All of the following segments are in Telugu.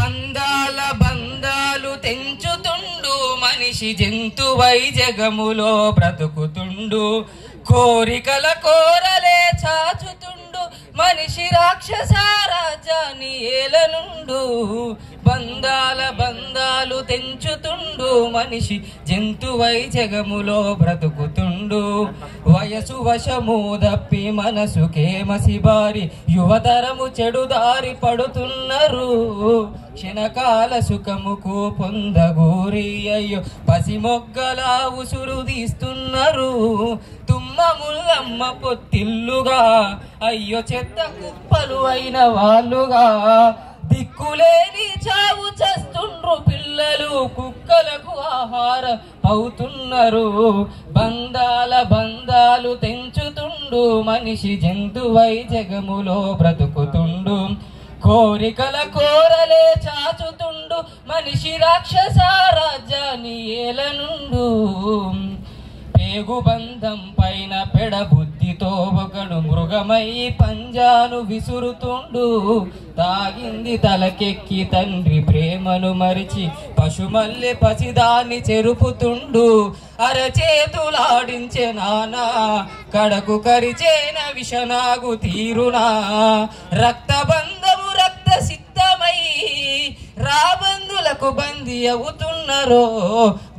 అందాల బంధాలు తెంచుతుండు మనిషి జంతువై జగములో బ్రతుకుతుండు కోరికల కోరలే చాచుతుండు మనిషి రాక్షస రాజ్యాన్ని ఏలనుండు బంధాల బంధాలు తెంచుతుండు మనిషి జంతువై జగములో బ్రతుకుతుండు వయసు వశము దప్పి మనసుకేమసి బారి యువతరము చెడుదారి పడుతున్నారు క్షణకాల సుఖముకు పొందగూరి అయ్యో పసిమొగ్గలా ఉసురు తీస్తున్నారు తుమ్మ ముల్లమ్మ పొత్తిల్లుగా అయ్యో చెత్త కుప్పలు అయిన వాళ్ళుగా దిక్కులేని చావు చేస్తుండ్రు పిల్లలు కుక్కలకు ఆహారం అవుతున్నారు బంధాల బంధాలు తెంచుతుండు మనిషి జంతువై జగములో బ్రతుకుతుండు కోరికల కోరలే చాచుతుండు మనిషి రాక్షస రాజ్యాన్ని ఏలనుండు పేగు బంధం పైన పెడబుద్ధితో ఒకడు మృగమై పంజాను విసురుతుండు తాగింది తలకెక్కి తండ్రి ప్రేమను మరిచి పశుమల్లె పసిదాన్ని చెరుపుతుండు అరచేతులాడించే నానా కడకు కరిచేన విషనాగు తీరునా రక్తబంధము రక్త సిద్ధమై రాబందులకు బందీ అవుతున్నరో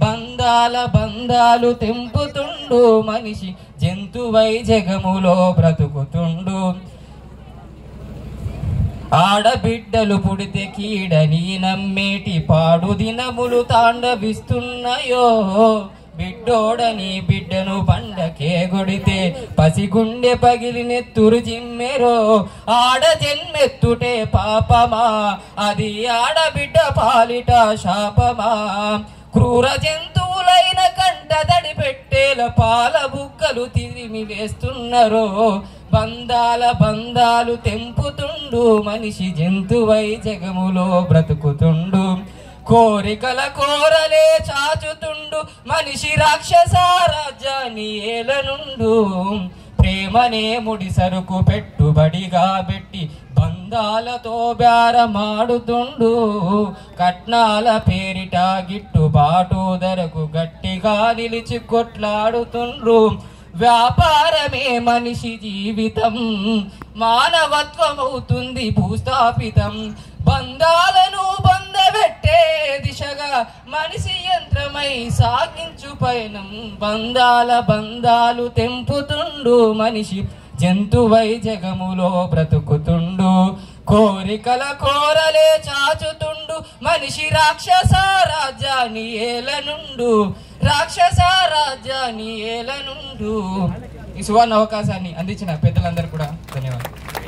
బంధాల బంధాలు తెంపుతుండు మనిషి జంతువై జగములో బ్రతుకుతుండు ఆడబిడ్డలు పుడితే కీడని నమ్మేటి పాడు దినములు తాండవిస్తున్నాయో బిడ్డోడని బిడ్డను పండకే గొడితే పసిగుండె పగిలి నెత్తురు జిమ్మెరో ఆడ జన్మెత్తుటే పాపమా అది ఆడబిడ్డ పాలిట శాపమా క్రూర జంతువులైన కంట దడి పెట్టేల పాల బుక్కలు తిరిమి వేస్తున్నరో బంధాల బంధాలు తెంపుతుండు మనిషి జంతువై జగములో బ్రతుకుతుండు కోరికల కోరలే చాచుతుండు మనిషి రాక్షస రాజ్యాన్ని ఏలనుండు ప్రేమనే ముడి సరుకు పెట్టుబడిగా పెట్టి బంధాలతో బేరమాడుతుండు కట్నాల పేరిట గిట్టుబాటు ధరకు గట్టిగా నిలిచి కొట్లాడుతుండ్రు వ్యాపారమే మనిషి జీవితం మానవత్వమవుతుంది భూస్థాపితం బంధాలను బంధబెట్టే దిశగా మనిషి యంత్రమై సాగించు పయనం బంధాల బంధాలు తెంపుతుండు మనిషి జంతువై జగములో బ్రతుకుతుండు కోరికల కోరలే చాచుతుండు మనిషి రాక్షస రాజ్యాన్ని ఏలనుండు రాక్షస రాజ్యాన్ని ఏలనుండు ఈ సువర్ణ అవకాశాన్ని అందించిన పెద్దలందరూ కూడా ధన్యవాదాలు.